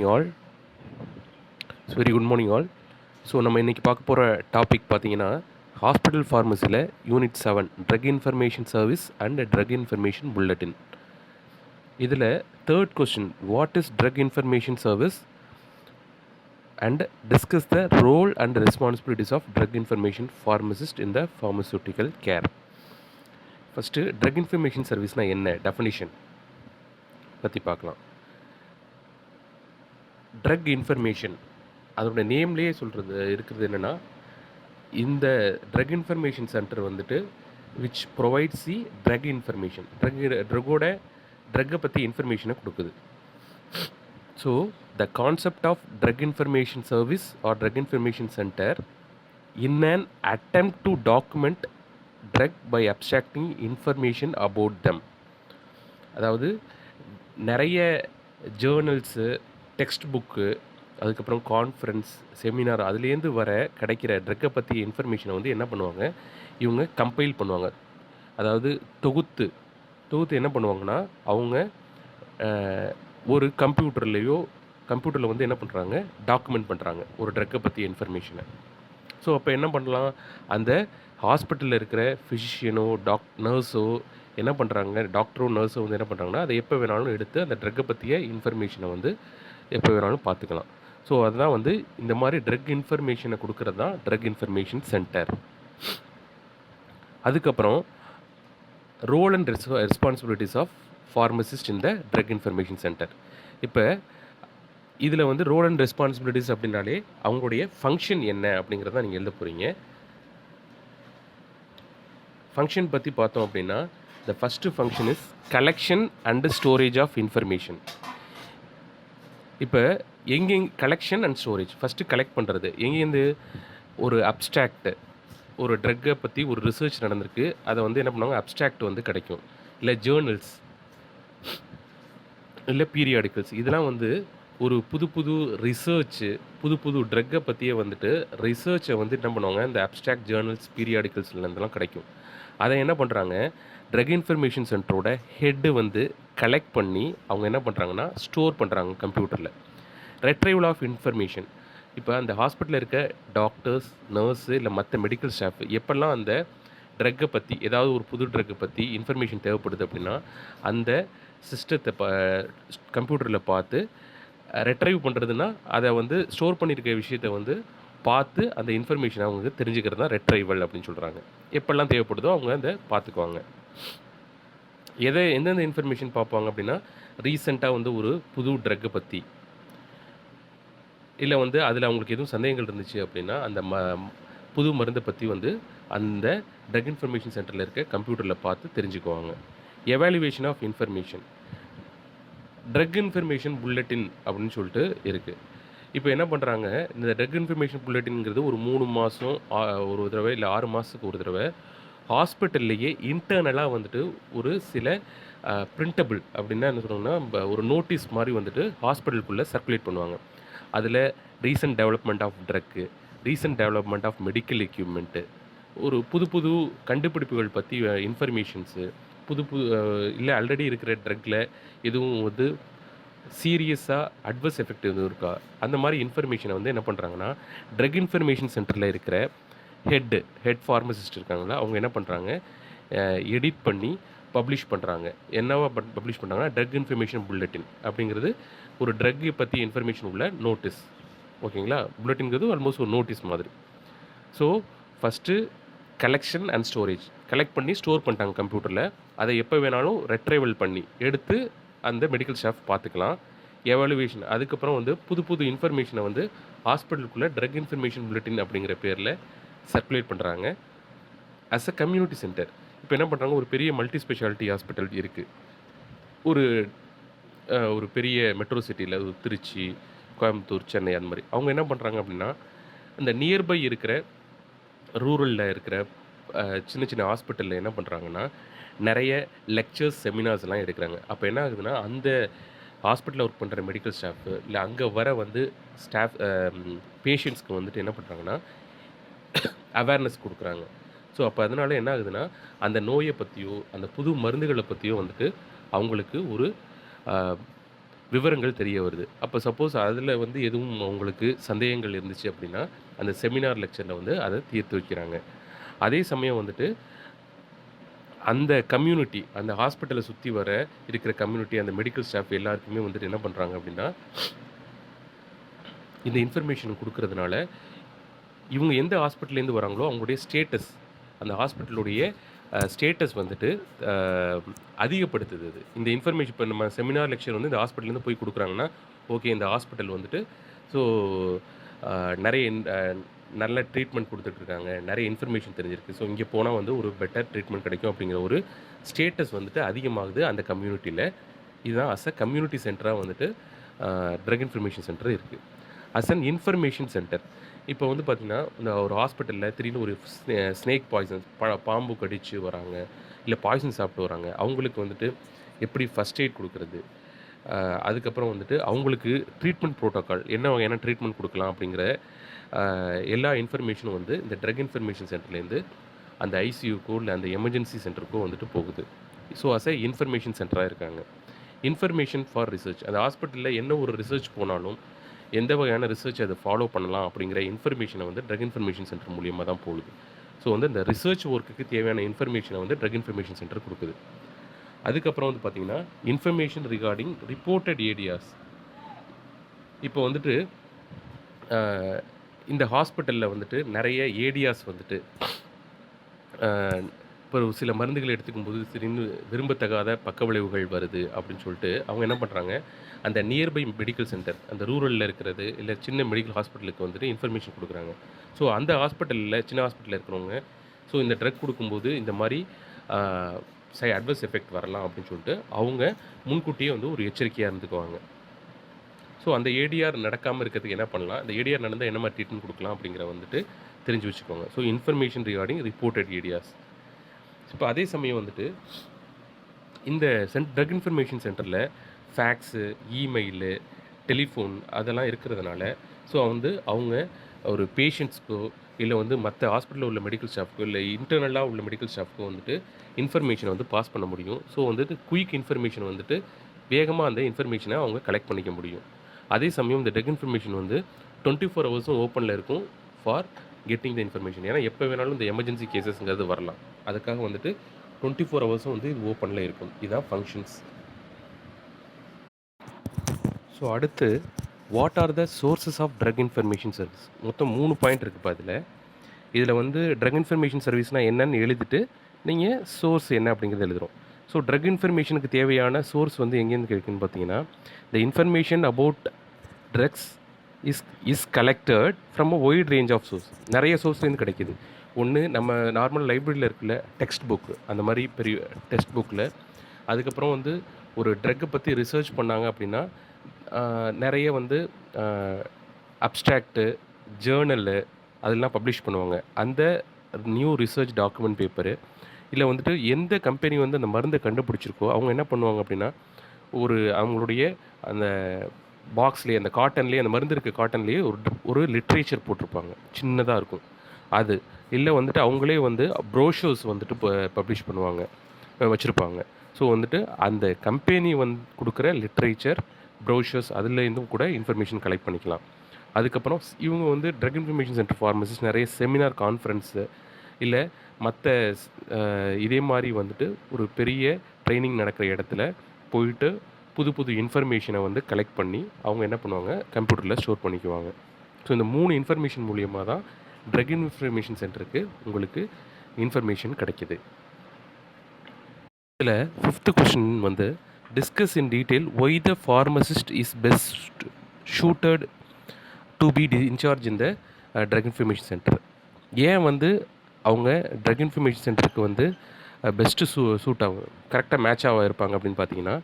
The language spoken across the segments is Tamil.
All very good morning all. So நம்ம இன்றைக்கி பார்க்க போகிற டாபிக் பார்த்தீங்கன்னா ஹாஸ்பிட்டல் ஃபார்மசியில் unit 7 drug information service and drug information bulletin. இதில் third question, what is drug information service and discuss the role and responsibilities of drug information pharmacist in the pharmaceutical care. First drug information சர்வீஸ்னால் என்ன, டெஃபினிஷன் பற்றி பார்க்கலாம். ட்ரக் இன்ஃபர்மேஷன் அதோட நேம்லேயே சொல்கிறது இருக்கிறது என்னென்னா, இந்த ட்ரக் இன்ஃபர்மேஷன் சென்டர் வந்துட்டு which provides the drug information, ட்ரக்கை பற்றி இன்ஃபர்மேஷனை கொடுக்குது. So the concept of drug information service or drug information centre in an attempt to document drug by abstracting information about them. அதாவது நிறைய ஜேர்னல்ஸு, டெக்ஸ்ட் புக்கு, அதுக்கப்புறம் கான்ஃபரன்ஸ், செமினார், அதுலேருந்து கிடைக்கிற ட்ரக்கை பற்றி இன்ஃபர்மேஷனை வந்து என்ன பண்ணுவாங்க, இவங்க கம்பைல் பண்ணுவாங்க. அதாவது தொகுத்து என்ன பண்ணுவாங்கன்னா, அவங்க ஒரு கம்ப்யூட்டரில் வந்து என்ன பண்ணுறாங்க, டாக்குமெண்ட் பண்ணுறாங்க ஒரு ட்ரக்கை பற்றி இன்ஃபர்மேஷனை. ஸோ அப்போ என்ன பண்ணலாம், அந்த ஹாஸ்பிட்டலில் இருக்கிற ஃபிசிஷியனோ நர்ஸோ என்ன பண்ணுறாங்க, டாக்டரோ நர்ஸோ வந்து என்ன பண்ணுறாங்கன்னா, அதை எப்போ வேணாலும் எடுத்து அந்த ட்ரக்கை பற்றிய இன்ஃபர்மேஷனை வந்து எப்போ வேணாலும் பார்த்துக்கலாம். ஸோ அதுதான் வந்து இந்த மாதிரி ட்ரக் இன்ஃபர்மேஷனை கொடுக்குறது தான் ட்ரக் இன்ஃபர்மேஷன் சென்டர். அதுக்கப்புறம் role and responsibilities of pharmacist in the drug information centre. இப்போ இதில் வந்து ரோல் அண்ட் ரெஸ்பான்சிபிலிட்டிஸ் அப்படின்னாலே அவங்களுடைய ஃபங்க்ஷன் என்ன அப்படிங்கிறத நீங்கள் எழுத போகிறீங்க. ஃபங்க்ஷன் பற்றி பார்த்தோம் அப்படின்னா, the first function is collection and storage of information. இப்போ collection and storage, first collect பண்ணுறது எங்கேருந்து, ஒரு அப்ஸ்ட்ராக்ட், ஒரு ட்ரக்கை பற்றி ஒரு ரிசர்ச் நடந்திருக்கு, அதை வந்து என்ன பண்ணுவாங்க, அப்ஸ்ட்ராக்ட் வந்து கிடைக்கும், இல்லை ஜேர்னல்ஸ், இல்லை பீரியாடிக்கல்ஸ். இதெல்லாம் வந்து ஒரு புது ரிசர்ச்சு, புது ட்ரக்கை பற்றியே வந்துட்டு ரிசர்ச்சை வந்து என்ன பண்ணுவாங்க, இந்த அப்ஸ்ட்ராக்ட் ஜேர்னல்ஸ், பீரியாடிக்கல்ஸ்லேருந்துலாம் கிடைக்கும். அதை என்ன பண்ணுறாங்க, ட்ரக் இன்ஃபர்மேஷன் சென்டரோட ஹெட்டு வந்து கலெக்ட் பண்ணி அவங்க என்ன பண்ணுறாங்கன்னா ஸ்டோர் பண்ணுறாங்க கம்ப்யூட்டரில். ரெட்ரைவல் ஆஃப் இன்ஃபர்மேஷன், இப்போ அந்த ஹாஸ்பிட்டலில் இருக்க டாக்டர்ஸ், நர்ஸு, இல்லை மற்ற மெடிக்கல் ஸ்டாஃப் எப்போல்லாம் அந்த ட்ரக்கை பற்றி, ஏதாவது ஒரு புது ட்ரக்கை பற்றி இன்ஃபர்மேஷன் தேவைப்படுது அப்படின்னா, அந்த சிஸ்டத்தை கம்ப்யூட்டரில் பார்த்து ரெட்ரைவ் பண்ணுறதுன்னா, அதை வந்து ஸ்டோர் பண்ணியிருக்க விஷயத்தை வந்து பார்த்து அந்த இன்ஃபர்மேஷனை அவங்க தெரிஞ்சுக்கிறது தான் ரெட்ரைவல் அப்படின்னு சொல்கிறாங்க. எப்பெல்லாம் தேவைப்படுதோ அவங்க அதை பார்த்துக்குவாங்க. எந்தெந்த இன்ஃபர்மேஷன் பார்ப்பாங்க அப்படின்னா, ரீசெண்டாக வந்து ஒரு புது ட்ரக்கை பற்றி, இல்லை வந்து அதில் அவங்களுக்கு எதுவும் சந்தேகங்கள் இருந்துச்சு அப்படின்னா, அந்த புது மருந்தை பற்றி வந்து அந்த ட்ரக் இன்ஃபர்மேஷன் சென்டரில் இருக்க கம்ப்யூட்டரில் பார்த்து தெரிஞ்சுக்குவாங்க. Evaluation of information, drug information bulletin அப்படின்னு சொல்லிட்டு இருக்குது. இப்போ என்ன பண்ணுறாங்க, இந்த ட்ரக் இன்ஃபர்மேஷன் புல்லட்டின்ங்கிறது ஒரு 3 மாதம் ஒரு தடவை, இல்லை 6 மாதத்துக்கு ஒரு தடவை ஹாஸ்பிட்டல்லையே இன்டர்னலாக வந்துட்டு ஒரு சில பிரிண்டபிள் அப்படின்னா என்ன சொல்லுவாங்கன்னா, ஒரு நோட்டீஸ் மாதிரி வந்துட்டு ஹாஸ்பிட்டலுக்குள்ளே சர்க்குலேட் பண்ணுவாங்க. அதில் recent development of drug, recent development of medical equipment, ஒரு புது கண்டுபிடிப்புகள் பற்றி இன்ஃபர்மேஷன்ஸு, இல்லை ஆல்ரெடி இருக்கிற ட்ரக்கில் எதுவும் வந்து சீரியஸாக அட்வர்ஸ் எஃபெக்ட் எதுவும் இருக்கா, அந்த மாதிரி இன்ஃபர்மேஷனை வந்து என்ன பண்ணுறாங்கன்னா, ட்ரக் இன்ஃபர்மேஷன் சென்டரில் இருக்கிற ஹெட் ஃபார்மசிஸ்ட் இருக்காங்களா, அவங்க என்ன பண்ணுறாங்க, எடிட் பண்ணி பப்ளிஷ் பண்ணுறாங்க. என்னவா பப்ளிஷ் பண்ணுறாங்கன்னா, ட்ரக் இன்ஃபர்மேஷன் புல்லட்டின் அப்படிங்கிறது ஒரு ட்ரக்கை பற்றி இன்ஃபர்மேஷன் உள்ள நோட்டீஸ். ஓகேங்களா, புல்லட்டின்ங்கிறது ஆல்மோஸ்ட் ஒரு நோட்டீஸ் மாதிரி. So first collection and storage, collect பண்ணி ஸ்டோர் பண்ணிட்டாங்க கம்ப்யூட்டரில், அதை எப்போ வேணாலும் ரெட்ரைவல் பண்ணி எடுத்து அந்த மெடிக்கல் ஸ்டாஃப் பார்த்துக்கலாம். எவாலுவேஷன், அதுக்கப்புறம் வந்து புது இன்ஃபர்மேஷனை வந்து ஹாஸ்பிட்டலுக்குள்ளே ட்ரக் இன்ஃபர்மேஷன் புல்லட்டின் அப்படிங்கிற பேரில் சர்க்குலேட் பண்ணுறாங்க. அஸ் அ கம்யூனிட்டி சென்டர், இப்போ என்ன பண்ணுறாங்க, ஒரு பெரிய மல்டி ஸ்பெஷாலிட்டி ஹாஸ்பிட்டல் இருக்குது ஒரு பெரிய மெட்ரோ சிட்டியில், ஒரு திருச்சி, கோயம்புத்தூர், சென்னை, அந்த மாதிரி. அவங்க என்ன பண்ணுறாங்க அப்படின்னா, அந்த நியர்பை இருக்கிற ரூரலில் இருக்கிற சின்ன ஹாஸ்பிட்டலில் என்ன பண்ணுறாங்கன்னா, நிறைய லெக்சர்ஸ், செமினார்ஸ் எல்லாம் எடுக்கிறாங்க. அப்போ என்ன ஆகுதுன்னா, அந்த ஹாஸ்பிட்டலில் ஒர்க் பண்ணுற மெடிக்கல் ஸ்டாஃபு, இல்லை அங்கே வந்து பேஷண்ட்ஸ்க்கு வந்துட்டு என்ன பண்ணுறாங்கன்னா அவேர்னஸ் கொடுக்குறாங்க. ஸோ அப்போ அதனால் என்ன ஆகுதுன்னா, அந்த நோயை பற்றியோ அந்த புது மருந்துகளை பற்றியோ வந்துட்டு அவங்களுக்கு ஒரு விவரங்கள் தெரிய வருது. அப்போ சப்போஸ் அதில வந்து எதுவும் உங்களுக்கு சந்தேகங்கள் இருந்துச்சு அப்படின்னா, அந்த செமினார் லெக்சர்ல வந்து அத தீர்த்து வைக்கிறாங்க. அதே சமயம் வந்துட்டு அந்த கம்யூனிட்டி, அந்த ஹாஸ்பிட்டல சுத்தி வர இருக்கிற கம்யூனிட்டி, அந்த மெடிக்கல் ஸ்டாஃப் எல்லாருக்குமே வந்துட்டு என்ன பண்றாங்க அப்படின்னா, இந்த இன்ஃபர்மேஷன் குடுக்கறதுனால, இவங்க எந்த ஹாஸ்பிட்டல்லேருந்து வராங்களோ, அவங்களுடைய ஸ்டேட்டஸ், அந்த ஹாஸ்பிட்டலுடைய ஸ்டேட்டஸ் வந்துட்டு அ அதிகப்படுத்துது அது. இந்த இன்ஃபர்மேஷன் இப்ப நம்ம செமினார் லெக்சர் வந்து இந்த ஹாஸ்பிட்டல்லேருந்து போய் குடுக்குறாங்கன்னா, ஓகே இந்த ஹாஸ்பிட்டல் வந்துட்டு ஸோ அ நெறைய நல்ல ட்ரீட்மெண்ட் குடுத்துட்ருக்காங்க. நெறைய இன்ஃபர்மேஷன் தெரிஞ்சிருக்கு. ஸோ இங்கே போனா வந்து ஒரு பெட்டர் ட்ரீட்மெண்ட் கிடைக்கும் அப்படிங்கிற ஒரு ஸ்டேட்டஸ் வந்துட்டு அதிகமாகுது அந்த கம்யூனிட்டில. இதுதான் அஸ் அ கம்யூனிட்டி சென்டரா வந்துட்டு ட்ரக் இன்ஃபர்மேஷன் சென்டர் இருக்கு. As an information centre. இப்போ வந்து பார்த்தீங்கன்னா, இந்த ஒரு ஹாஸ்பிட்டல்ல திடீர்னு ஒரு ஸ்னேக் பாய்சன் பாம்பு கடிச்சு வராங்க. இல்ல பாய்சன் சாப்பிட்டு வராங்க. அவங்களுக்கு வந்துட்டு எப்படி ஃபர்ஸ்ட் எய்ட் குடுக்குறது? அதுக்கப்புறம் வந்துட்டு அவங்களுக்கு ட்ரீட்மெண்ட் புரோட்டோகால் என்ன வகையான ட்ரீட்மெண்ட் குடுக்கலாம் அப்படிங்கிற எல்லா இன்ஃபர்மேஷனும் வந்து இந்த ட்ரக் இன்ஃபர்மேஷன் சென்டர்லேருந்து அந்த ஐசியூக்கோ இல்ல அந்த எமர்ஜென்சி சென்டருக்கோ வந்துட்டு போகுது. ஸோ அஸ் எ இன்ஃபர்மேஷன் சென்டரா இருக்காங்க. Information for research. அந்த ஹாஸ்பிட்டல்ல என்ன ஒரு ரிசர்ச் போனாலும், எந்த வகையான ரிசர்ச் அத ஃபாலோ பண்ணலாம் அப்படிங்கிற இன்ஃபர்மேஷன வந்து ட்ரக் இன்ஃபர்மேஷன் சென்டர் மூலியமா தான் போகுது. ஸோ வந்து இந்த ரிசர்ச் ஒர்க்குக்கு தேவையான இன்ஃபர்மேஷன வந்து ட்ரக் இன்ஃபர்மேஷன் சென்டர் குடுக்குது. அதுக்கப்புறம் வந்து பார்த்தீங்கன்னா, இன்ஃபர்மேஷன் ரிகார்டிங் ரிப்போர்ட்டட் ஏரியாஸ். இப்போ வந்துட்டு அ இந்த ஹாஸ்பிட்டல்ல வந்துட்டு நெறைய ஏடியாஸ் வந்துட்டு அ இப்போ சில மருந்துகள் எடுத்துக்கும்போது திடீர்னு விரும்பத்தகாத பக்கவிளைவுகள் வருது அப்படின்னு சொல்லிட்டு, அவங்க என்ன பண்றாங்க, அந்த நியர்பை மெடிக்கல் சென்டர், அந்த ரூரல்ல இருக்கிறது, இல்ல சின்ன மெடிக்கல் ஹாஸ்பிட்டலுக்கு வந்துட்டு இன்ஃபர்மேஷன் குடுக்குறாங்க. ஸோ அந்த ஹாஸ்பிட்டல்ல சின்ன ஹாஸ்பிட்டல்ல இருக்கிறவங்க, ஸோ இந்த ட்ரக் குடுக்கும்போது இந்த மாரி அ அட்வர்ஸ் எஃபெக்ட் வரலாம் அப்படின்னு சொல்லிட்டு, அவங்க முன்கூட்டியே வந்து ஒரு எச்சரிக்கையா இருந்துக்குவாங்க. ஸோ அந்த ஏடிஆர் நடக்காம இருக்கிறதுக்கு என்ன பண்ணலாம்? அந்த ஏடிஆர் நடந்தா என்ன மாரி ட்ரீட்மெண்ட் குடுக்கலாம்? அப்படிங்கிற வந்துட்டு தெரிஞ்சு வச்சுக்கோங்க. So information regarding reported areas. இப்போ அதே சமயம் வந்துட்டு இந்த ட்ரக் இன்ஃபர்மேஷன் சென்டர்ல ஃபேக்ஸு, இமெயிலு, டெலிஃபோன் அதெல்லாம் இருக்கிறதுனால, ஸோ வந்து அவங்க ஒரு பேஷண்ட்ஸ்க்கோ, இல்ல வந்து மத்த ஹாஸ்பிட்டல்ல உள்ள மெடிக்கல் ஸ்டாஃப்க்கோ, இல்ல இன்டர்னலா உள்ள மெடிக்கல் ஸ்டாஃப்க்கோ வந்துட்டு இன்ஃபர்மேஷன வந்து பாஸ் பண்ண முடியும். ஸோ வந்துட்டு குயிக் இன்ஃபர்மேஷன் வந்துட்டு வேகமா அந்த இன்ஃபர்மேஷன அவங்க கலெக்ட் பண்ணிக்க முடியும். அதே சமயம் இந்த ட்ரக் இன்ஃபர்மேஷன் வந்து 24 ஹவர்ஸும் ஓப்பன்ல இருக்கும் ஃபார் கெட்டிங் த இன்ஃபர்மேஷன். ஏன்னா எப்போ வேணாலும் இந்த எமர்ஜென்சி கேஸஸ்ங்கிறது வரலாம். அதுக்காக வந்துட்டு 24 ஹவர்ஸும் வந்து இது ஓப்பன்ல இருக்கும். இதான் ஃபங்ஷன்ஸ். ஸோ அடுத்து what are the sources of drug information service? மொத்தம் 3 பாயிண்ட் இருக்குப்பா இதில. இதில வந்து ட்ரக் இன்ஃபர்மேஷன் சர்வீஸ்னா என்னன்னு எழுதிட்டு, நீங்க சோர்ஸ் என்ன அப்படிங்கிறத எழுதுறோம். ஸோ ட்ரக் இன்ஃபர்மேஷனுக்கு தேவையான சோர்ஸ் வந்து எங்கேருந்து கிடைக்குன்னு பார்த்தீங்கன்னா, the information about drugs is collected from a wide range of source. நெறைய சோர்ஸ்லேருந்து கிடைக்குது. ஒண்ணு நம்ம நார்மல் லைப்ரரியில இருக்குல்ல டெக்ஸ்ட் புக், அந்த மாரி பெரிய டெக்ஸ்ட் புக்ல. அதுக்கப்புறம் வந்து ஒரு ட்ரக்க பத்தி ரிசர்ச் பண்ணாங்க அப்படின்னா, நெறைய வந்து அ அப்ஸ்ட்ராக்ட்டு, ஜர்னலு அதெல்லாம் பப்ளிஷ் பண்ணுவாங்க. அந்த நியூ ரிசர்ச் டாக்குமெண்ட் பேப்பரு, இல்ல வந்துட்டு எந்த கம்பெனி வந்து அந்த மருந்த கண்டுபிடிச்சிருக்கோ, அவங்க என்ன பண்ணுவாங்க அப்படின்னா, ஒரு அவங்களுடைய அந்த பாக்ஸ்லேயே, அந்த காட்டன்லேயே, அந்த மருந்து இருக்க காட்டன்லேயே ஒரு லிட்ரேச்சர் போட்டிருப்பாங்க. சின்னதா இருக்கும். அது. இல்ல வந்துட்டு அவங்களே வந்து ப்ரோஷர்ஸ் வந்துட்டு பப்ளிஷ் பண்ணுவாங்க. வச்சிருப்பாங்க. ஸோ வந்துட்டு அந்த கம்பெனி குடுக்குற லிட்ரேச்சர், ப்ரோஷர்ஸ் அதுலேருந்தும் கூட இன்ஃபர்மேஷன் கலெக்ட் பண்ணிக்கலாம். அதுக்கப்புறம் இவங்க வந்து ட்ரக் இன்ஃபர்மேஷன் சென்டர் ஃபார்மசிஸ்ட் நெறைய செமினார் கான்ஃபரன்ஸு, இல்ல மத்த இதே மாரி வந்துட்டு ஒரு பெரிய ட்ரெய்னிங் நடக்கிற இடத்துல போயிட்டு புது புது இன்ஃபர்மேஷன வந்து கலெக்ட் பண்ணி, அவங்க என்ன பண்ணுவாங்க, கம்ப்யூட்டர்ல ஸ்டோர் பண்ணிக்குவாங்க. ஸோ இந்த 3 இன்ஃபர்மேஷன் மூலியமா தான் ட்ரக் இன்ஃபர்மேஷன் சென்டருக்கு உங்களுக்கு இன்ஃபர்மேஷன் கிடைக்குது. இதில 5த் கொஸ்டின் வந்து discuss in detail why the pharmacist is best suited to be in charge in the drug information centre. ஏன் வந்து அவங்க ட்ரக் இன்ஃபர்மேஷன் சென்டருக்கு வந்து பெஸ்ட்டு சூட் ஆகும், கரெக்ட்டா மேட்ச் இருப்பாங்க அப்படின்னு பார்த்தீங்கன்னா,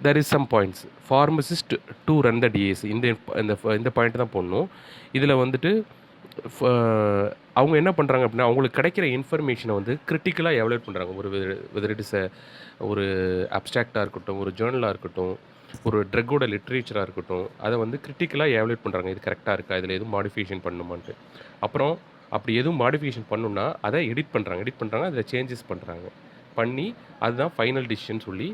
there is some points. Pharmacist to run the DAC இந்த பாயிண்ட் தான் போடணும். இதில வந்துட்டு அவங்க என்ன பண்ணுறாங்க அப்படின்னா, அவங்களுக்கு கிடைக்கிற இன்ஃபர்மேஷனை வந்து கிரிட்டிக்கலாக எவலுவேட் பண்ணுறாங்க. வெதர் இட் இஸ் ஒரு அப்ஸ்ட்ராக்டாக இருக்கட்டும், ஒரு ஜேர்னலாக இருக்கட்டும், ஒரு ட்ரக்கோட லிட்ரேச்சராக இருக்கட்டும், அதை வந்து கிரிட்டிக்கலாக எவலுவேட் பண்ணுறாங்க. இது கரெக்டாக இருக்கா? இதில் எதுவும் மாடிஃபிகேஷன் பண்ணணுமான்ட்டு. அப்புறம் அப்படி எதுவும் மாடிஃபிகேஷன் பண்ணணும்னா அதை எடிட் பண்ணுறாங்க. அதில் சேஞ்சஸ் பண்ணுறாங்க. பண்ணி அதுதான் ஃபைனல் டிசிஷன் சொல்லி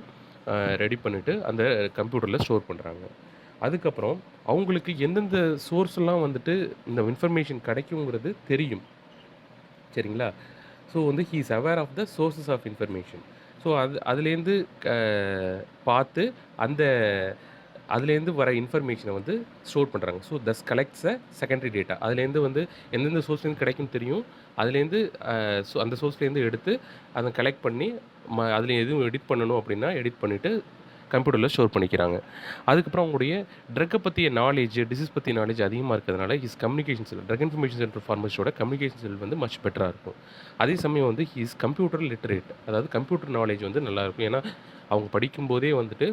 ரெடி பண்ணிவிட்டு அந்த கம்ப்யூட்டரில் ஸ்டோர் பண்ணுறாங்க. அதுக்கப்புறம் அவங்களுக்கு எந்தெந்த சோர்ஸ்லாம் வந்துட்டு இந்த இன்ஃபர்மேஷன் கிடைக்குங்கிறது தெரியும். சரிங்களா? ஸோ வந்து he is aware of the sources of information. So அதுலேருந்து க பார்த்து அந்த அதுலேருந்து வர இன்ஃபர்மேஷனை வந்து ஸ்டோர் பண்ணுறாங்க. So thus collects a secondary data. அதுலேருந்து வந்து எந்தெந்த சோர்ஸ்லேருந்து கிடைக்கும்னு தெரியும். அதுலேருந்து அந்த சோர்ஸ்லேருந்து எடுத்து அதை கலெக்ட் பண்ணி அதில் எதுவும் எடிட் பண்ணணும் அப்படின்னா எடிட் பண்ணிவிட்டு கம்ப்யூட்டரில் ஸ்டோர் பண்ணிக்கிறாங்க. அதுக்கப்புறம் அவங்களுடைய ட்ரக்கை பற்றிய நாலேஜ், டிசீஸ் பற்றிய நாலேஜ் அதிகமாக இருக்கிறதுனால communication cell, drug information centre ஃபார்மசியோட கம்யூனிகேஷன் செல் வந்து மச் பெட்டராக இருக்கும். அதே சமயம் வந்து கம்ப்யூட்டர் லிட்டரேட், அதாவது கம்ப்யூட்டர் நாலேஜ் வந்து நல்லாயிருக்கும். ஏன்னா அவங்க படிக்கும்போதே வந்துட்டு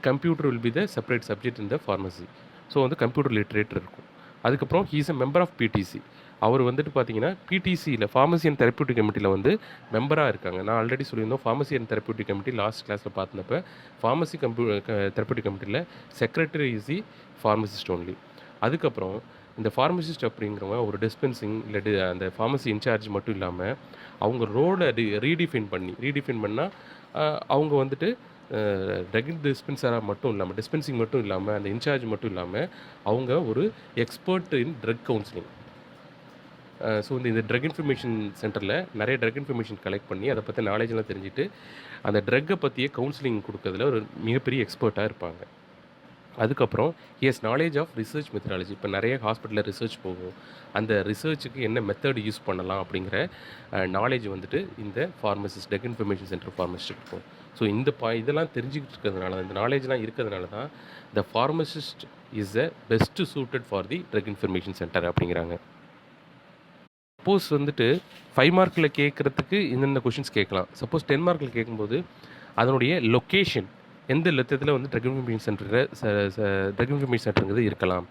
computer will be the separate subject in the pharmacy. So வந்து கம்ப்யூட்டர் லிட்ரேட் இருக்கும். அதுக்கப்புறம் he is a member of PTC. அவர் வந்துட்டு பார்த்தீங்கன்னா பிடிசியில் ஃபார்மசி அண்ட் தெரப்யூட்டிக் கமிட்டியில் வந்து மெம்பராக இருக்காங்க. நான் ஆல்ரெடி சொல்லியிருந்தோம், pharmacy and therapeutic committee last கிளாஸில் பார்த்தப்ப ஃபார்மசி தெரப்யூட்டிக் கமிட்டியில் secretary is the pharmacist only. அதுக்கப்புறம் இந்த ஃபார்மசிஸ்ட் அப்படிங்கிறவங்க ஒரு டிஸ்பென்சிங் இல்லை அந்த ஃபார்மசி இன்சார்ஜ் மட்டும் இல்லாமல் அவங்க ரோலை ரீடிஃபைன் பண்ணால் அவங்க வந்துட்டு ட்ரக் டிஸ்பென்சராக மட்டும் இல்லாமல், டிஸ்பென்சிங் மட்டும் இல்லாமல், அந்த இன்சார்ஜ் மட்டும் இல்லாமல் அவங்க ஒரு expert in drug counselling. So இந்த ட்ரக் இன்ஃபர்மேஷன் சென்டரில் நிறைய ட்ரக் இன்ஃபர்மேஷன் கலெக்ட் பண்ணி அதை பற்றி நாலேஜெலாம் தெரிஞ்சுட்டு அந்த ட்ரக்கை பற்றிய கவுன்சிலிங் கொடுக்கறதுல ஒரு மிகப்பெரிய எக்ஸ்பர்ட்டாக இருப்பாங்க. அதுக்கப்புறம் நாலேஜ் ஆஃப் ரிசர்ச் மெத்தடாலஜி. இப்போ நிறைய ஹாஸ்பிட்டலில் ரிசர்ச் போகும். அந்த ரிசர்ச்சுக்கு என்ன மெத்தட் யூஸ் பண்ணலாம் அப்படிங்கிற நாலேஜ் வந்துட்டு இந்த pharmacist, drug information centre pharmacist இருக்கும். ஸோ இதெல்லாம் தெரிஞ்சுக்கிட்டு இருக்கிறதுனால, இந்த நாலேஜ்லாம் இருக்கிறதுனால தான் the pharmacist is a best suited for the drug information centre அப்படிங்கிறாங்க. சப்போஸ் வந்துட்டு 5 மார்க்கில் கேட்குறதுக்கு இந்தந்த கொஷின்ஸ் கேட்கலாம். சப்போஸ் 10 மார்க்கில் கேட்கும்போது அதனுடைய லொக்கேஷன் எந்த லட்சத்தில் வந்து ட்ரக் இன்ஃபர்மேஷன் சென்டருங்கிறது இருக்கலாம்.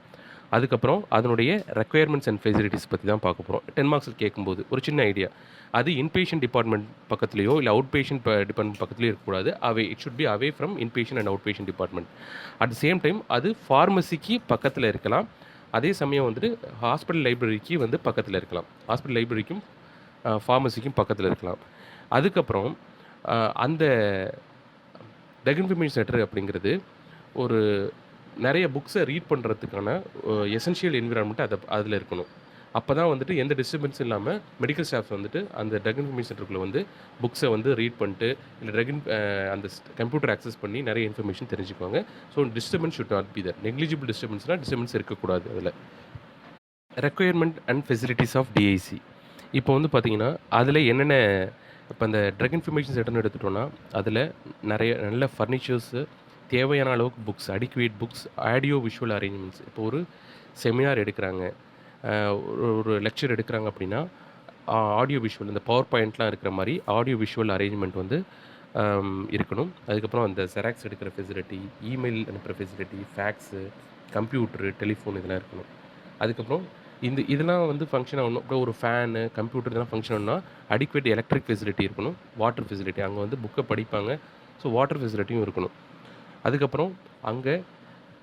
அதுக்கப்புறம் அதனுடைய ரெக்குயர்மெண்ட்ஸ் அண்ட் ஃபெசிலிட்டிஸ் பற்றி தான் பார்க்க போகிறோம். 10 மார்க்ஸில் கேட்கும்போது ஒரு சின்ன ஐடியா, அது இன்பேஷண்ட் டிபார்ட்மெண்ட் பக்கத்துலையோ இல்லை அவுட் பேஷண்ட் டிபார்ட்மெண்ட் பக்கத்துலையோ இருக்கக்கூடாது. It should be away from inpatient and out patient department. At the same time அது ஃபார்மசிக்கு பக்கத்தில் இருக்கலாம். அதே சமயம் வந்துட்டு ஹாஸ்பிட்டல் லைப்ரரிக்கு வந்து பக்கத்தில் இருக்கலாம். ஹாஸ்பிட்டல் லைப்ரரிக்கும் ஃபார்மசிக்கும் பக்கத்தில் இருக்கலாம். அதுக்கப்புறம் அந்த ட்ரக் இன்ஃபர்மேஷன் சென்டர் அப்படிங்கிறது ஒரு நிறைய புக்ஸை ரீட் பண்ணுறதுக்கான எசென்ஷியல் என்விரான்மெண்ட் அதில் இருக்கணும். அப்போ தான் வந்துட்டு எந்த டிஸ்டர்பன்ஸும் இல்லாமல் மெடிக்கல் ஸ்டாஃப்ஸ் வந்துட்டு அந்த ட்ரக் இன்ஃபர்மேஷன் சென்டருக்குள்ளே வந்து புக்ஸை வந்து ரீட் பண்ணிட்டு இல்லை அந்த கம்ப்யூட்டர் ஆக்சஸ் பண்ணி நிறைய இன்ஃபர்மேஷன் தெரிஞ்சுக்குவாங்க. So disturbance should not be there. Negligible disturbance இருக்கக்கூடாது. அதில் requirement and facilities of DIC. இப்போ வந்து பார்த்திங்கன்னா அதில் என்னென்ன, இப்போ அந்த ட்ரக் இன்ஃபர்மேஷன் சென்டர்னு எடுத்துகிட்டோன்னா அதில் நிறைய நல்ல ஃபர்னிச்சர்ஸு, தேவையான அளவுக்கு books, adequate books, audio visual arrangements. இப்போ ஒரு செமினார் எடுக்கிறாங்க, ஒரு லெக்சர் எடுக்கிறாங்க அப்படின்னா ஆடியோ விஷுவல், இந்த பவர் பாயிண்ட்லாம் இருக்கிற மாதிரி ஆடியோ விஷுவல் அரேஞ்ச்மெண்ட் வந்து இருக்கணும். அதுக்கப்புறம் அந்த ஜெராக்ஸ் எடுக்கிற ஃபெசிலிட்டி, இமெயில் அனுப்புகிற ஃபெசிலிட்டி, ஃபேக்ஸு, கம்ப்யூட்ரு, டெலிஃபோன் இதெல்லாம் இருக்கணும். அதுக்கப்புறம் இதெல்லாம் வந்து ஃபங்க்ஷன் ஆகணும். இப்போ ஒரு ஃபேனு, கம்ப்யூட்டர் இதெல்லாம் ஃபங்க்ஷன் ஆகணும்னா அடிக்குவேட் எலக்ட்ரிக் ஃபெசிலிட்டி இருக்கணும். வாட்டர் ஃபெசிலிட்டி, அங்கே வந்து புக்கை படிப்பாங்க, ஸோ வாட்டர் ஃபெசிலிட்டியும் இருக்கணும். அதுக்கப்புறம் அங்கே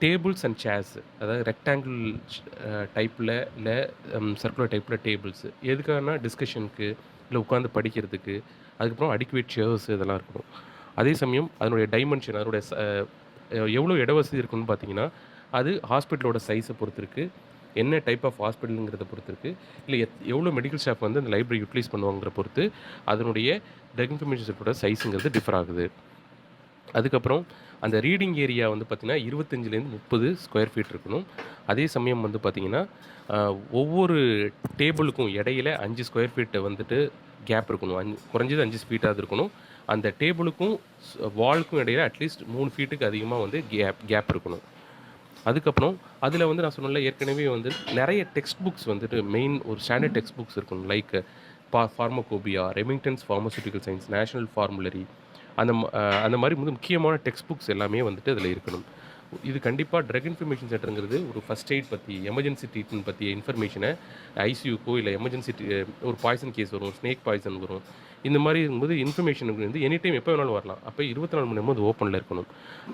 டேபிள்ஸ் அண்ட் சேர்ஸ், அதாவது ரெக்டாங்கிள் டைப்பில் இல்லை சர்க்குலர் டைப்பில் டேபிள்ஸு எதுக்காகனா டிஸ்கஷனுக்கு இல்லை உட்காந்து படிக்கிறதுக்கு. அதுக்கப்புறம் அடிக்குவேட் சேர்ஸ் இதெல்லாம் இருக்கணும். அதே சமயம் அதனுடைய டைமென்ஷன், அதனுடைய எவ்வளோ இட வசதி இருக்குன்னு பார்த்தீங்கன்னா அது ஹாஸ்பிட்டலோட சைஸை பொறுத்து இருக்குது, என்ன டைப் ஆஃப் ஹாஸ்பிட்டலுங்கிறத பொறுத்து இருக்குது, இல்லை எவ்வளோ மெடிக்கல் ஸ்டாஃப் வந்து அந்த லைப்ரரி யூட்டிலைஸ் பண்ணுவாங்கிற பொறுத்து அதனுடைய ட்ரக் இன்ஃபர்மேஷன் சென்டரோட சைஸுங்கிறது டிஃபர் ஆகுது. அதுக்கப்புறம் அந்த ரீடிங் ஏரியா வந்து பார்த்திங்கன்னா 25லேருந்து 30 ஸ்கொயர் ஃபீட் இருக்கணும். அதே சமயம் வந்து பார்த்திங்கன்னா ஒவ்வொரு டேபிளுக்கும் இடையில 5 ஸ்கொயர் ஃபீட்டை வந்துட்டு கேப் இருக்கணும். குறைஞ்சது 5 ஃபீட்டாவது இருக்கணும். அந்த டேபிளுக்கும் வாலுக்கும் இடையில அட்லீஸ்ட் 3 ஃபீட்டுக்கு அதிகமாக வந்து கேப் இருக்கணும். அதுக்கப்புறம் அதில் வந்து நான் சொன்னல ஏற்கனவே வந்து நிறைய டெக்ஸ்ட் புக்ஸ் வந்துட்டு மெயின் ஒரு ஸ்டாண்டர்ட் டெக்ஸ்ட் புக்ஸ் இருக்கணும். Like pharmacopoeia, Remington's pharmaceutical science, national formulary, அந்த மாதிரி முக்கியமான டெக்ஸ்ட் புக்ஸ் எல்லாமே வந்துட்டு அதில் இருக்கணும். இது கண்டிப்பாக ட்ரக் இன்ஃபர்மேஷன் சென்டருங்கிறது ஒரு ஃபஸ்ட் எய்ட் பற்றி, எமர்ஜென்சி ட்ரீட்மெண்ட் பற்றிய இன்ஃபர்மேஷனை ஐசியூக்கோ இல்லை எமர்ஜென்சி ஒரு பாய்சன் கேஸ் வரும், ஸ்னேக் பாய்சன் வரும், இந்த மாதிரி இருக்கும்போது இன்ஃபர்மேஷனுக்கு வந்து எனி டைம் எப்போ வேணாலும் வரலாம். அப்போ 24 மணி நேரமும் அது ஓப்பனில் இருக்கணும்.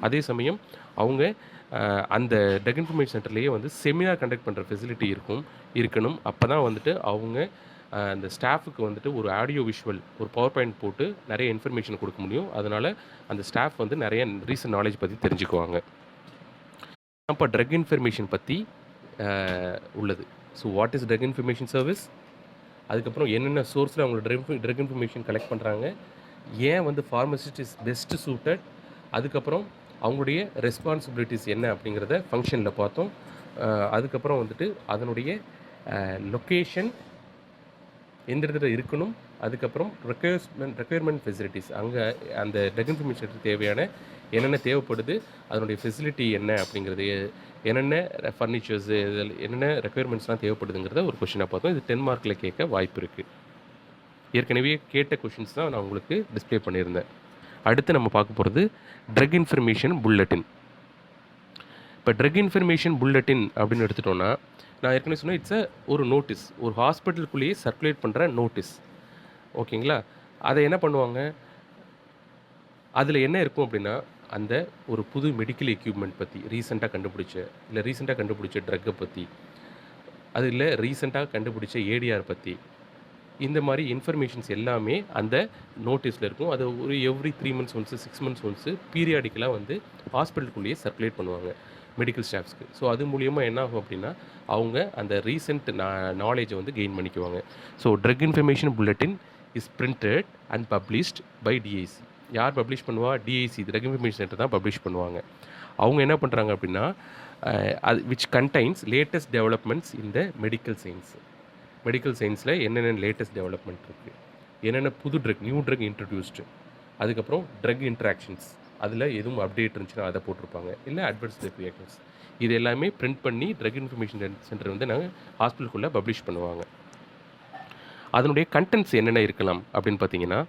அதே சமயம் அவங்க அந்த ட்ரக் இன்ஃபர்மேஷன் சென்டர்லேயே வந்து செமினார் கண்டக்ட் பண்ணுற ஃபெசிலிட்டி இருக்கணும். அப்போ தான் வந்துட்டு அவங்க அந்த ஸ்டாஃபுக்கு வந்துட்டு ஒரு ஆடியோ விஷுவல் ஒரு பவர் பாயிண்ட் போட்டு நிறைய இன்ஃபர்மேஷன் கொடுக்க முடியும். அதனால் அந்த ஸ்டாஃப் வந்து நிறைய ரீசன்ட் நாலேஜ் பற்றி தெரிஞ்சுக்குவாங்க. இப்போ ட்ரக் இன்ஃபர்மேஷன் பற்றி உள்ளது. So what is drug information service, அதுக்கப்புறம் என்னென்ன சோர்ஸில் அவங்க ட்ரக் இன்ஃபர்மேஷன் கலெக்ட் பண்ணுறாங்க, ஏன் வந்து ஃபார்மசிஸ்ட் இஸ் பெஸ்ட் சூட்டட், அதுக்கப்புறம் அவங்களுடைய ரெஸ்பான்சிபிலிட்டிஸ் என்ன அப்படிங்கிறத ஃபங்க்ஷனில் பார்த்தோம். அதுக்கப்புறம் வந்துட்டு அதனுடைய லொக்கேஷன் எந்த இடத்துல இருக்கணும், அதுக்கப்புறம் ரெக்யர்மெண்ட் ஃபெசிலிட்டிஸ் அங்கே அந்த ட்ரக் இன்ஃபர்மேஷனுக்கு தேவையான என்னென்ன தேவைப்படுது, அதனுடைய ஃபெசிலிட்டி என்ன அப்படிங்கிறது, என்னென்ன ஃபர்னிச்சர்ஸு இதில் என்னென்ன ரெக்யர்மெண்ட்ஸ்லாம் தேவைப்படுதுங்கிறத ஒரு கொஷினாக பார்த்தோம். இது 10 மார்க்கில் கேட்க வாய்ப்பு இருக்குது. ஏற்கனவே கேட்ட கொஷின்ஸ் தான் நான் உங்களுக்கு டிஸ்பிளே பண்ணியிருந்தேன். அடுத்து நம்ம பார்க்க போகிறது ட்ரக் இன்ஃபர்மேஷன் புல்லட்டின். இப்போ ட்ரக் இன்ஃபர்மேஷன் புல்லட்டின் அப்படின்னு எடுத்துட்டோன்னா, நான் ஏற்கனவே சொன்னேன், இட்ஸ் ஒரு நோட்டீஸ், ஒரு ஹாஸ்பிட்டலுக்குள்ளேயே சர்க்குலேட் பண்ணுற நோட்டீஸ். ஓகேங்களா? அதை என்ன பண்ணுவாங்க, அதில் என்ன இருக்கும் அப்படின்னா, அந்த ஒரு புது மெடிக்கல் எக்யூப்மெண்ட் பற்றி ரீசெண்டாக கண்டுபிடிச்ச ட்ரக்கை பற்றி, அது இல்லை ரீசெண்டாக கண்டுபிடிச்ச ஏடிஆர் பற்றி, இந்த மாதிரி இன்ஃபர்மேஷன்ஸ் எல்லாமே அந்த நோட்டீஸில் இருக்கும். அது ஒரு every 3 months once 6 months once பீரியாடிக்கலாக வந்து ஹாஸ்பிட்டலுக்குள்ளேயே சர்க்குலேட் பண்ணுவாங்க மெடிக்கல் ஸ்டாஃப்ஸ்க்கு. ஸோ அது மூலிமா என்ன ஆகும் அப்படின்னா, அவங்க அந்த ரீசெண்ட் நாலேஜை வந்து கெயின் பண்ணிக்குவாங்க. So drug information bulletin is printed and published by DIC. யார் பப்ளிஷ் பண்ணுவா? டிஐசி, ட்ரக் இன்ஃபர்மேஷன் சென்டர் தான் பப்ளிஷ் பண்ணுவாங்க. அவங்க என்ன பண்ணுறாங்க அப்படின்னா, அது which contains latest developments in the medical சயின்ஸில் என்னென்ன லேட்டஸ்ட் டெவலப்மெண்ட் இருக்குது, என்னென்ன புது நியூ ட்ரக் இன்ட்ரடியூஸ்டு, அதுக்கப்புறம் ட்ரக் இன்ட்ராக்ஷன்ஸ், அதில் எதுவும் அப்டேட் இருந்துச்சுன்னா அதை போட்டிருப்பாங்க, இல்லை அட்வர்ஸ் ரியாக்ஷன்ஸ், இது எல்லாமே பிரிண்ட் பண்ணி ட்ரக் இன்ஃபர்மேஷன் சென்டர் வந்து நாங்கள் ஹாஸ்பிட்டலுக்குள்ளே பப்ளிஷ் பண்ணுவாங்க. அதனுடைய கண்டென்ட்ஸ் என்னென்ன இருக்கலாம் அப்படின்னு பார்த்தீங்கன்னா,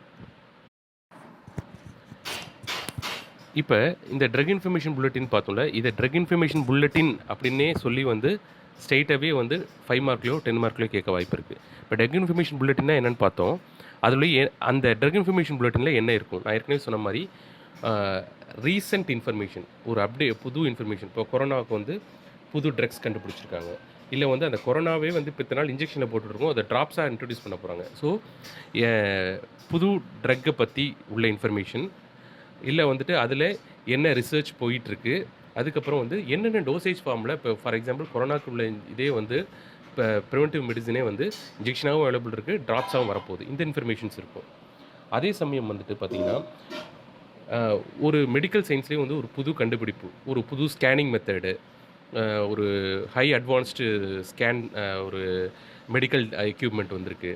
இப்போ இந்த ட்ரக் இன்ஃபர்மேஷன் புல்லட்டின் பார்த்தோம்ல, இதை ட்ரக் இன்ஃபர்மேஷன் புல்லட்டின் அப்படின்னே சொல்லி வந்து ஸ்ட்ரெயிட்டாகவே வந்து 5 மார்க்லையோ 10 மார்க்லையோ கேட்க வாய்ப்பு இருக்குது. இப்போ ட்ரக் இன்ஃபர்மேஷன் புல்லட்டின்னா என்னென்னு பார்த்தோம். அதில் அந்த ட்ரக் இன்ஃபர்மேஷன் புல்லட்டினில் என்ன இருக்கும், நான் ஏற்கனவே சொன்ன மாதிரி ரீசெண்ட் இன்ஃபர்மேஷன், ஒரு புது இன்ஃபர்மேஷன். இப்போ கொரோனாவுக்கு வந்து புது ட்ரக்ஸ் கண்டுபிடிச்சிருக்காங்க, இல்லை வந்து அந்த கொரோனாவே வந்து இப்போ இத்தனை நாள் இன்ஜெக்ஷனில் போட்டுருக்கோம், அதை ட்ராப்ஸாக இன்ட்ரடியூஸ் பண்ண போகிறாங்க. ஸோ புது ட்ரக்கை பற்றி உள்ள இன்ஃபர்மேஷன், இல்லை வந்துட்டு அதில் என்ன ரிசர்ச் போயிட்டுருக்கு, அதுக்கப்புறம் வந்து என்னென்ன டோசேஜ் ஃபார்மில், இப்போ ஃபார் எக்ஸாம்பிள் கொரோனாக்கு உள்ள இதே வந்து இப்போ ப்ரிவென்டிவ் மெடிசனே வந்து இன்ஜெக்ஷனாகவும் அவைலபிள் இருக்குது, ட்ராப்ஸாகவும் வரப்போகுது, இந்த இன்ஃபர்மேஷன்ஸ் இருக்கும். அதே சமயம் வந்துட்டு பார்த்திங்கன்னா, ஒரு மெடிக்கல் சயின்ஸ்லேயே வந்து ஒரு புது கண்டுபிடிப்பு, ஒரு புது ஸ்கேனிங் மெத்தடு, ஒரு ஹை அட்வான்ஸ்டு ஸ்கேன், ஒரு மெடிக்கல் எக்யூப்மெண்ட் வந்திருக்கு,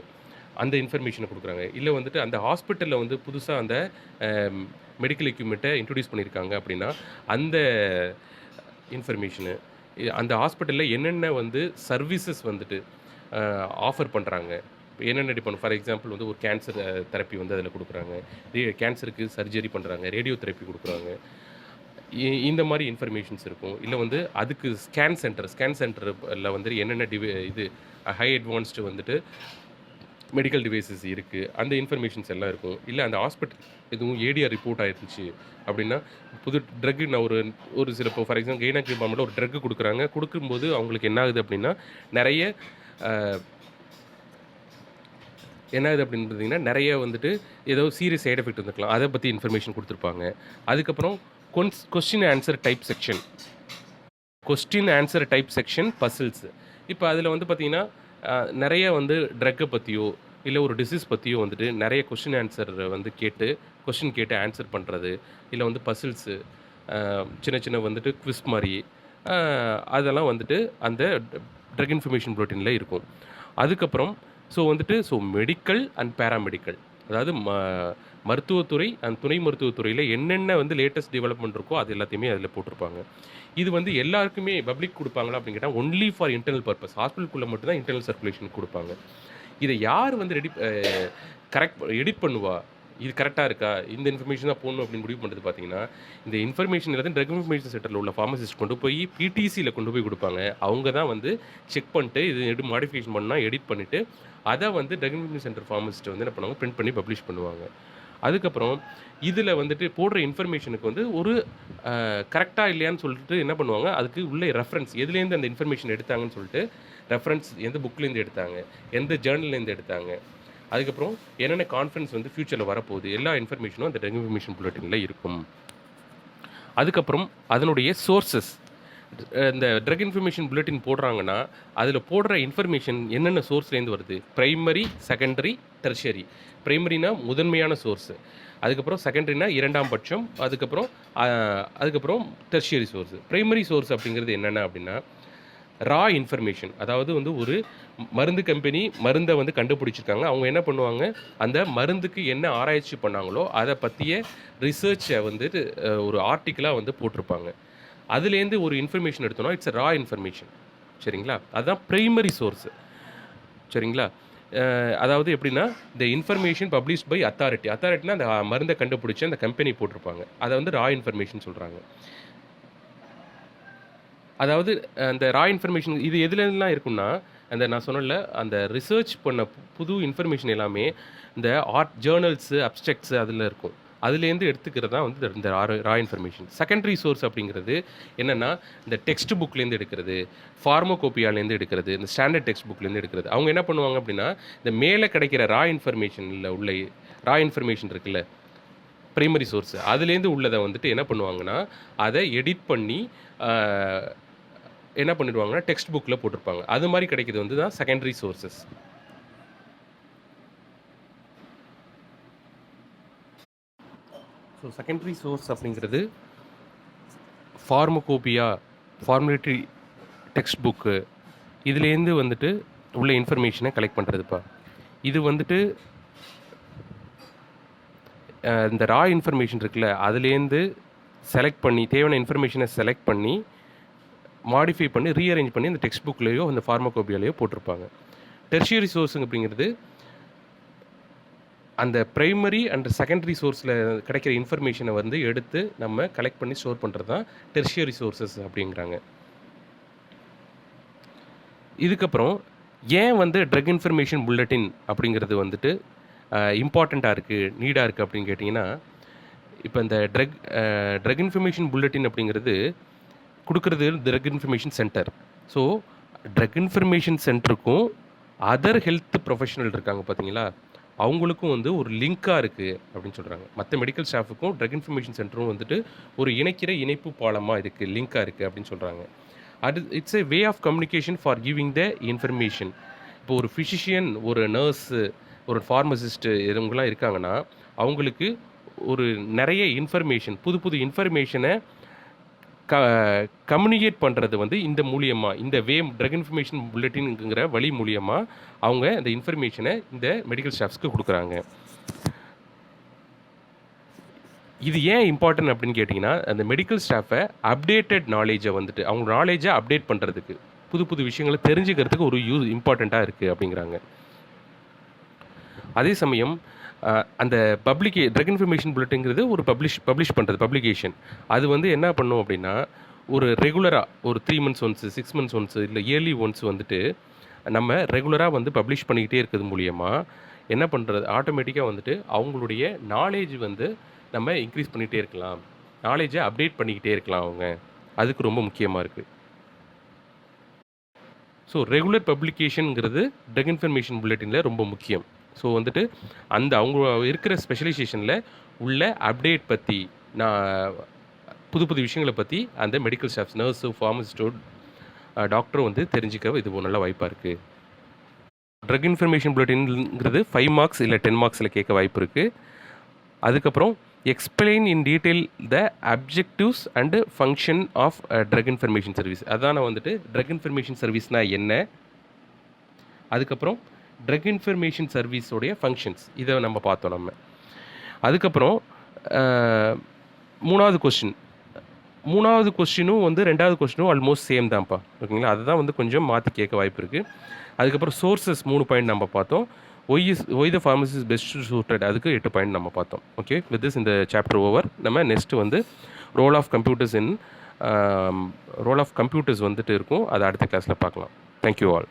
அந்த இன்ஃபர்மேஷனை கொடுக்குறாங்க. இல்லை வந்துட்டு அந்த ஹாஸ்பிட்டலில் வந்து புதுசாக அந்த மெடிக்கல் எக்யூப்மெண்ட்டை இன்ட்ரடியூஸ் பண்ணியிருக்காங்க அப்படின்னா, அந்த இன்ஃபர்மேஷனு, அந்த ஹாஸ்பிட்டலில் என்னென்ன வந்து சர்வீசஸ் வந்துட்டு ஆஃபர் பண்ணுறாங்க, என்னென்ன டிபார்ட்மெண்ட், ஃபார் எக்ஸாம்பிள் வந்து ஒரு கேன்சர் தெரப்பி வந்து அதில் கொடுக்குறாங்க, கேன்சருக்கு சர்ஜரி பண்ணுறாங்க, ரேடியோ தெரப்பி கொடுக்குறாங்க, இந்த மாதிரி இன்ஃபர்மேஷன்ஸ் இருக்கும். இல்லை வந்து அதுக்கு ஸ்கேன் சென்டரில் வந்து என்னென்ன இது ஹை அட்வான்ஸ்டு வந்துட்டு மெடிக்கல் டிவைசஸ் இருக்குது, அந்த இன்ஃபர்மேஷன்ஸ் எல்லாம் இருக்கும். இல்லை அந்த ஹாஸ்பிட்டல் எதுவும் ஏடிஆர் ரிப்போர்ட் ஆகிருந்துச்சு அப்படின்னா, புது ட்ரக்கு, நான் ஒரு சில இப்போ ஃபார் எக்ஸாம்பிள் கைனக் டிபார்ட்மெண்ட்டில் ஒரு ட்ரக்கு கொடுக்கும்போது அவங்களுக்கு என்ன ஆகுது அப்படின்னா, நிறைய என்ன ஆகுது அப்படின்னு பார்த்தீங்கன்னா, நிறைய வந்துட்டு ஏதோ சீரியஸ் சைட் எஃபெக்ட் இருந்துக்கலாம், அதை பற்றி இன்ஃபர்மேஷன் கொடுத்துருப்பாங்க. அதுக்கப்புறம் question answer type section puzzles. இப்போ அதில் வந்து பார்த்திங்கன்னா, நிறைய வந்து ட்ரக்கை பற்றியோ இல்லை ஒரு டிசீஸ் பற்றியோ வந்துட்டு நிறைய கொஸ்டின் ஆன்சர் வந்து கொஸ்டின் கேட்டு ஆன்சர் பண்ணுறது, இல்லை வந்து பசில்ஸு, சின்ன வந்துட்டு குவிஸ் மாதிரி, அதெல்லாம் வந்துட்டு அந்த ட்ரக் இன்ஃபர்மேஷன் புல்லட்டினில் இருக்கும். அதுக்கப்புறம் மெடிக்கல் அண்ட் பேராமெடிக்கல், அதாவது மருத்துவத்துறை அண்ட் துணை மருத்துவத்துறையில் என்னென்ன வந்து லேட்டஸ்ட் டெவலப்மெண்ட் இருக்கோ அது எல்லாத்தையுமே அதில் போட்டிருப்பாங்க. இது வந்து எல்லாருக்குமே பப்ளிக் கொடுப்பாங்களா அப்படின்னு கேட்டால், ஒன்லி ஃபார் இன்டர்னல் பர்பஸ், ஹாஸ்பிட்டலுக்குள்ளே மட்டும்தான் இன்டர்னல் சர்க்குலேஷன் கொடுப்பாங்க. இதை யார் வந்து எடிட் பண்ணுவா, இது கரெக்டாக இருக்கா, இந்த இன்ஃபர்மேஷன் தான் போடணும் அப்படின்னு முடிவு பண்ணுறது பார்த்தீங்கன்னா, இந்த இன்ஃபர்மேஷன் எல்லாத்தையும் ட்ரக் இன்ஃபர்மேஷன் சென்டரில் உள்ள ஃபார்மசிஸ்ட் கொண்டு போய் பிடிசியில் கொண்டு போய் கொடுப்பாங்க. அவங்க தான் வந்து செக் பண்ணிட்டு இது மாடிஃபிகேஷன் பண்ணால் எடிட் பண்ணிவிட்டு அதை வந்து ட்ரக் இன்ஃபர்மேஷன் சென்டர் ஃபார்மசிஸ்ட் வந்து என்ன பண்ணுவாங்க, பிரிண்ட் பண்ணி பப்ளிஷ் பண்ணுவாங்க. அதுக்கப்புறம் இதில் வந்துட்டு போடுற இன்ஃபர்மேஷனுக்கு வந்து ஒரு கரெக்டாக இல்லையான்னு சொல்லிட்டு என்ன பண்ணுவாங்க, அதுக்கு உள்ள ரெஃபரன்ஸ் எதுலேருந்து அந்த இன்ஃபர்மேஷன் எடுத்தாங்கன்னு சொல்லிட்டு ரெஃபரன்ஸ் எந்த புக்லேருந்து எடுத்தாங்க, எந்த ஜேர்னல்லேருந்து எடுத்தாங்க, அதுக்கப்புறம் என்னென்ன கான்ஃபரன்ஸ் வந்து ஃப்யூச்சரில் வரப்போகுது, எல்லா இன்ஃபர்மேஷனும் அந்த ட்ரக் இன்ஃபர்மேஷன் புல்லட்டினில் இருக்கும். அதுக்கப்புறம் அதனுடைய சோர்சஸ், இந்த ட்ரக் இன்ஃபர்மேஷன் புல்லட்டின் போடுறாங்கன்னா அதில் போடுற இன்ஃபர்மேஷன் என்னென்ன சோர்ஸ்லேருந்து வருது, ப்ரைமரி, செகண்டரி, டெர்ஷரி. ப்ரைமரினா முதன்மையான சோர்ஸு, அதுக்கப்புறம் செகண்டரினா இரண்டாம் பட்சம், அதுக்கப்புறம் டெர்ஷியரி சோர்ஸு. ப்ரைமரி சோர்ஸ் அப்படிங்கிறது என்னென்ன அப்படின்னா ரா இன்ஃபர்மேஷன். அதாவது வந்து ஒரு மருந்து கம்பெனி மருந்தை வந்து கண்டுபிடிச்சிருக்காங்க, அவங்க என்ன பண்ணுவாங்க, அந்த மருந்துக்கு என்ன ஆராய்ச்சி பண்ணாங்களோ அதை பற்றிய ரிசர்ச்சை வந்துட்டு ஒரு ஆர்டிக்கலாக வந்து போட்டிருப்பாங்க. அதுலேருந்து ஒரு இன்ஃபர்மேஷன் எடுத்தோம்னா இட்ஸ் ரா இன்ஃபர்மேஷன். சரிங்களா, அதுதான் ப்ரைமரி சோர்ஸு. சரிங்களா, அதாவது எப்படின்னா இந்த இன்ஃபர்மேஷன் பப்ளிஷ்ட் பை அத்தாரிட்டினா அந்த மருந்தை கண்டுபிடிச்ச அந்த கம்பெனி போட்டிருப்பாங்க, அதை வந்து ரா இன்ஃபர்மேஷன் சொல்கிறாங்க. அதாவது அந்த ரா இன்ஃபர்மேஷன் இது எதுலலாம் இருக்குன்னா, அந்த நான் சொன்னேன்ல அந்த ரிசர்ச் பண்ண புது இன்ஃபர்மேஷன் எல்லாமே இந்த ஜேர்னல்ஸு, அப்ஸ்ட்ரக்ட்ஸு அதில் இருக்கும். அதுலேருந்து எடுத்துக்கிறது தான் வந்து இந்த ரா இன்ஃபர்மேஷன். செகண்டரி சோர்ஸ் அப்படிங்கிறது என்னென்னா இந்த டெக்ஸ்ட் புக்லேருந்து எடுக்கிறது, ஃபார்மோகோபியாலேருந்து எடுக்கிறது, இந்த ஸ்டாண்டர்ட் டெக்ஸ்ட் புக்லேருந்து எடுக்கிறது. அவங்க என்ன பண்ணுவாங்க அப்படின்னா, இந்த மேலே கிடைக்கிற ரா இன்ஃபர்மேஷனில் உள்ள ரா இன்ஃபர்மேஷன் இருக்குல்ல, ப்ரைமரி சோர்ஸு, அதுலேருந்து உள்ளதை வந்துட்டு என்ன பண்ணுவாங்கன்னா அதை எடிட் பண்ணி என்ன பண்ணிடுவாங்கன்னா டெக்ஸ்ட் புக்கில் போட்டிருப்பாங்க. அது மாதிரி கிடைக்கிறது வந்து தான் secondary sources. So secondary source அப்படிங்கிறது ஃபார்மகோபியா, ஃபார்முலேட்டரி டெக்ஸ்ட் புக்கு, இதுலேருந்து வந்துட்டு உள்ள இன்ஃபர்மேஷனை கலெக்ட் பண்ணுறதுப்பா. இது வந்துட்டு இந்த ரா இன்ஃபர்மேஷன் இருக்குல்ல, அதுலேருந்து செலக்ட் பண்ணி தேவையான இன்ஃபர்மேஷனை செலக்ட் பண்ணி மாடிஃபை பண்ணி ரீஅரேஞ்ச் பண்ணி இந்த டெக்ஸ்ட் புக்லேயோ அந்த ஃபார்மகோபியாலேயோ போட்டிருப்பாங்க. டெர்ஷியரி சோர்ஸுங்க அப்படிங்கிறது அந்த ப்ரைமரி அண்ட் செகண்டரி சோர்ஸில் கிடைக்கிற இன்ஃபர்மேஷனை வந்து எடுத்து நம்ம கலெக்ட் பண்ணி ஸ்டோர் பண்ணுறது தான் டெர்ஷியரி சோர்ஸஸ் அப்படிங்கிறாங்க. இதுக்கப்புறம் ஏன் வந்து ட்ரக் இன்ஃபர்மேஷன் புல்லட்டின் அப்படிங்கிறது வந்துட்டு இம்பார்ட்டண்ட்டாக இருக்குது, நீடாக இருக்குது அப்படின்னு கேட்டிங்கன்னா, இப்போ இந்த ட்ரக் இன்ஃபர்மேஷன் புல்லட்டின் அப்படிங்கிறது கொடுக்குறது drug information centre. So drug information சென்டருக்கும் அதர் ஹெல்த் ப்ரொஃபஷனல் இருக்காங்க பார்த்தீங்களா, அவங்களுக்கும் வந்து ஒரு லிங்காக இருக்குது அப்படின்னு சொல்கிறாங்க. மற்ற மெடிக்கல் ஸ்டாஃபுக்கும் ட்ரக் இன்ஃபர்மேஷன் சென்டரும் வந்துட்டு ஒரு இணைப்பு பாலமாக இருக்குது, லிங்காக இருக்குது அப்படின்னு சொல்கிறாங்க. அது it's a way of communication for giving the information. இப்போ ஒரு ஃபிசிஷியன், ஒரு நர்ஸு, ஒரு ஃபார்மசிஸ்ட்டு இவங்கெல்லாம் இருக்காங்கன்னா அவங்களுக்கு ஒரு நிறைய இன்ஃபர்மேஷன், புது இன்ஃபர்மேஷனை கம்யூனிகேட் பண்ணுறது வந்து இந்த மூலியமாக, இந்த ட்ரக் இன்ஃபர்மேஷன் புல்லட்டின்ங்கிற வழி மூலியமாக அவங்க அந்த இன்ஃபர்மேஷனை இந்த மெடிக்கல் ஸ்டாஃப்ஸ்க்கு கொடுக்குறாங்க. இது ஏன் இம்பார்ட்டன்ட் அப்படின்னு கேட்டிங்கன்னா, அந்த மெடிக்கல் ஸ்டாஃபை அப்டேட்டட் நாலேஜை வந்துட்டு அவங்க நாலேஜை அப்டேட் பண்ணுறதுக்கு, புது விஷயங்களை தெரிஞ்சுக்கிறதுக்கு ஒரு இம்பார்ட்டண்ட்டாக இருக்குது அப்படிங்கிறாங்க. அதே சமயம் அந்த ட்ரக் இன்ஃபர்மேஷன் புல்லட்டின்ங்கிறது ஒரு பப்ளிஷ் பண்ணுறது, பப்ளிகேஷன். அது வந்து என்ன பண்ணும் அப்படின்னா, ஒரு ரெகுலராக ஒரு 3 months ஒன்ஸு, 6 months ஒன்ஸு, இல்லை இயர்லி ஒன்ஸ் வந்துட்டு நம்ம ரெகுலராக வந்து பப்ளிஷ் பண்ணிக்கிட்டே இருக்கிறது மூலியமாக என்ன பண்ணுறது, ஆட்டோமேட்டிக்காக வந்துட்டு அவங்களுடைய நாலேஜ் வந்து நம்ம இன்க்ரீஸ் பண்ணிகிட்டே இருக்கலாம், நாலேஜை அப்டேட் பண்ணிக்கிட்டே இருக்கலாம் அவங்க. அதுக்கு ரொம்ப முக்கியமாக இருக்குது. ஸோ ரெகுலர் பப்ளிகேஷனுங்கிறது ட்ரக் இன்ஃபர்மேஷன் புல்லட்டினில் ரொம்ப முக்கியம். ஸோ வந்துட்டு அந்த அவங்க இருக்கிற ஸ்பெஷலைசேஷனில் உள்ள அப்டேட் பற்றி, நான் புது விஷயங்களை பற்றி அந்த மெடிக்கல் ஸ்டாஃப்ஸ், நர்ஸு, ஃபார்மசிஸ்டோ, டாக்டரும் வந்து தெரிஞ்சுக்க இது ஒரு நல்ல வாய்ப்பாக இருக்குது. ட்ரக் இன்ஃபர்மேஷன் புல்லட்டின்ங்கிறது 5 marks இல்லை 10 marksல கேட்க வாய்ப்பு இருக்குது. அதுக்கப்புறம் explain in detail the objectives and function of drug information service. அதான் வந்துட்டு ட்ரக் இன்ஃபர்மேஷன் சர்வீஸ்னால் என்ன, அதுக்கப்புறம் ட்ரக் இன்ஃபர்மேஷன் சர்வீஸோடைய ஃபங்க்ஷன்ஸ், இதை நம்ம பார்த்தோம் நம்ம. அதுக்கப்புறம் மூணாவது கொஸ்டினும் வந்து 2வது கொஸ்டினும் ஆல்மோஸ்ட் சேம் தான்ப்பா, ஓகேங்களா. அதுதான் வந்து கொஞ்சம் மாற்றி கேட்க வாய்ப்பு இருக்குது. அதுக்கப்புறம் சோர்சஸ் 3 பாயிண்ட் நம்ம பார்த்தோம். Why the pharmacy is best suited, அதுக்கு 8 பாயிண்ட் நம்ம பார்த்தோம். ஓகே, வித் திஸ் இந்த சாப்டர் ஓவர். நம்ம நெக்ஸ்ட்டு வந்து ரோல் ஆஃப் கம்ப்யூட்டர்ஸ் வந்துட்டு இருக்கும், அதை அடுத்த கிளாஸில் பார்க்கலாம். Thank you all.